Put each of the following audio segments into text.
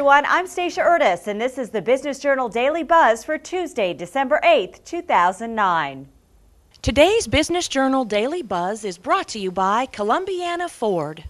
everyone, I'm Stacia Ertis, and this is the Business Journal Daily Buzz for Tuesday, December 8th, 2009. Today's Business Journal Daily Buzz is brought to you by Columbiana Ford.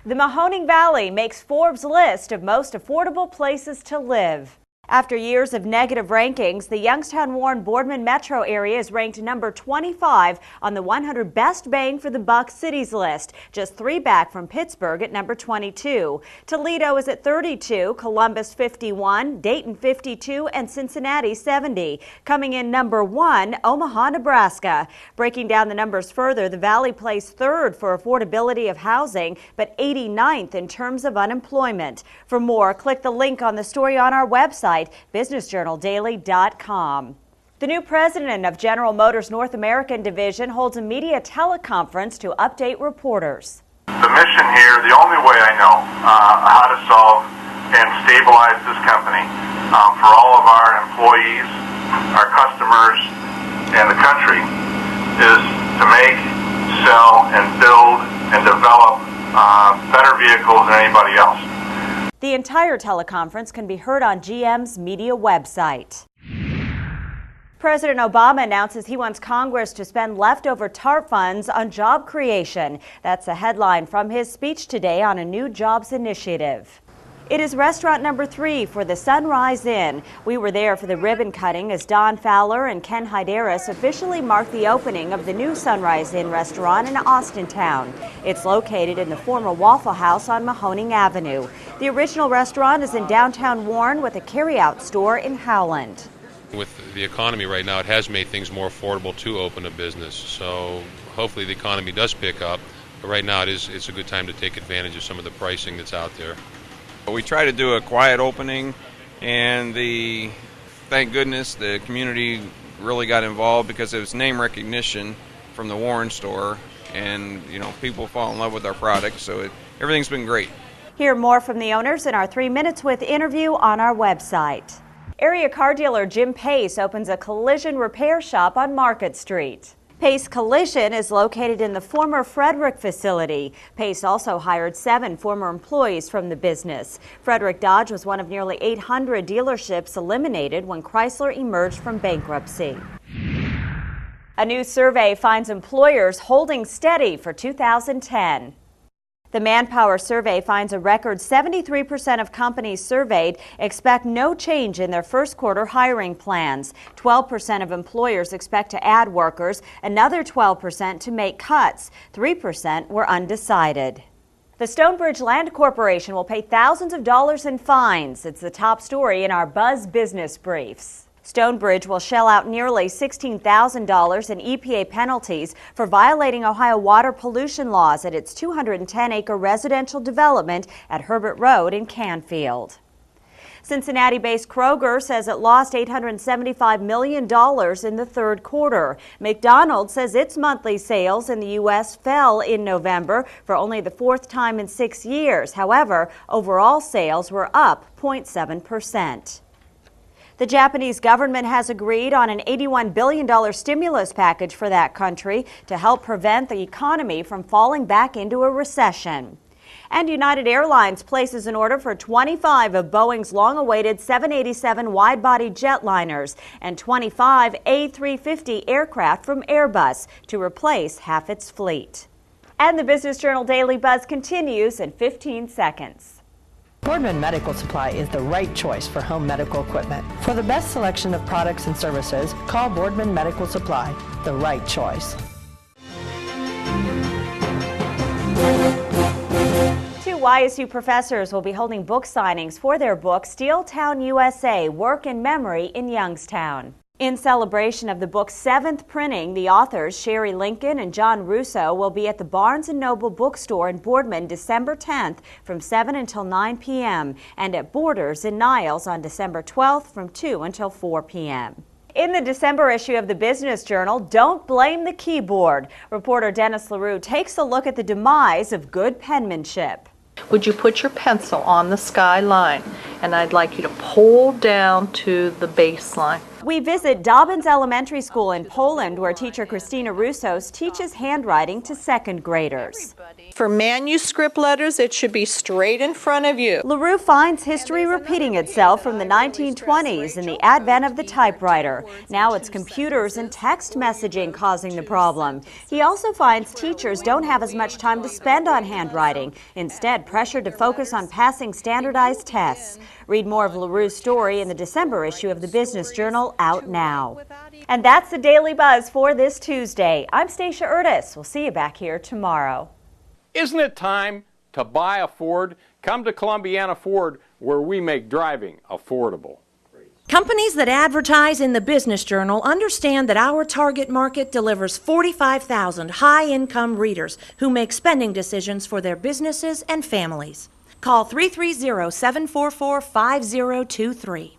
The Mahoning Valley makes Forbes' list of most affordable places to live. After years of negative rankings, the Youngstown-Warren-Boardman metro area is ranked number 25 on the 100 Best Bang for the Buck Cities list, just 3 back from Pittsburgh at number 22. Toledo is at 32, Columbus 51, Dayton 52, and Cincinnati 70. Coming in number 1, Omaha, Nebraska. Breaking down the numbers further, the Valley placed 3rd for affordability of housing, but 89th in terms of unemployment. For more, click the link on the story on our website, businessjournaldaily.com. The new president of General Motors North American Division holds a media teleconference to update reporters. The mission here, the only way I know how to solve and stabilize this company for all of our employees, our customers, and the country is to make, sell, and build and develop better vehicles than anybody else. The entire teleconference can be heard on GM's media website. President Obama announces he wants Congress to spend leftover TARP funds on job creation. That's a headline from his speech today on a new jobs initiative. It is restaurant number 3 for the Sunrise Inn. We were there for the ribbon cutting as Don Fowler and Ken Hyderis officially marked the opening of the new Sunrise Inn restaurant in Austintown. It's located in the former Waffle House on Mahoning Avenue. The original restaurant is in downtown Warren with a carryout store in Howland. With the economy right now, it has made things more affordable to open a business. So hopefully the economy does pick up. But right now it's a good time to take advantage of some of the pricing that's out there. We try to do a quiet opening, and thank goodness the community really got involved because it was name recognition from the Warren store, and people fall in love with our product, so everything's been great. Hear more from the owners in our 3 Minutes With interview on our website. Area car dealer Jim Pace opens a collision repair shop on Market Street. Pace Collision is located in the former Frederick facility. Pace also hired 7 former employees from the business. Frederick Dodge was one of nearly 800 dealerships eliminated when Chrysler emerged from bankruptcy. A new survey finds employers holding steady for 2010. The Manpower survey finds a record 73% of companies surveyed expect no change in their first quarter hiring plans. 12% of employers expect to add workers, another 12% to make cuts. 3% were undecided. The Stonebridge Land Corporation will pay thousands of dollars in fines. It's the top story in our Buzz Business Briefs. Stonebridge will shell out nearly $16,000 in EPA penalties for violating Ohio water pollution laws at its 210-acre residential development at Herbert Road in Canfield. Cincinnati-based Kroger says it lost $875 million in the third quarter. McDonald's says its monthly sales in the U.S. fell in November for only the 4th time in 6 years. However, overall sales were up 0.7%. The Japanese government has agreed on an $81 billion stimulus package for that country to help prevent the economy from falling back into a recession. And United Airlines places an order for 25 of Boeing's long-awaited 787 wide-body jetliners and 25 A350 aircraft from Airbus to replace half its fleet. And the Business Journal Daily Buzz continues in 15 seconds. Boardman Medical Supply is the right choice for home medical equipment. For the best selection of products and services, call Boardman Medical Supply, the right choice. 2 YSU professors will be holding book signings for their book, Steeltown, USA, Work and Memory in Youngstown. In celebration of the book's 7th printing, the authors, Sherry Lincoln and John Russo, will be at the Barnes & Noble bookstore in Boardman December 10th from 7 until 9 p.m. and at Borders in Niles on December 12th from 2 until 4 p.m. In the December issue of the Business Journal, don't blame the keyboard. Reporter Dennis LaRue takes a look at the demise of good penmanship. Would you put your pencil on the sky line and I'd like you to pull down to the baseline. We visit Dobbins Elementary School in Poland, where teacher Christina Roussos teaches handwriting to second graders. For manuscript letters, it should be straight in front of you. LaRue finds history repeating itself from the 1920s and the advent of the typewriter. Now it's computers and text messaging causing the problem. He also finds teachers don't have as much time to spend on handwriting, instead pressured to focus on passing standardized tests. Read more of LaRue's story in the December issue of the Business Journal, out now. And that's the Daily Buzz for this Tuesday. I'm Stacia Ertis. We'll see you back here tomorrow. Isn't it time to buy a Ford? Come to Columbiana Ford, where we make driving affordable. Companies that advertise in the Business Journal understand that our target market delivers 45,000 high-income readers who make spending decisions for their businesses and families. Call 330-744-5023.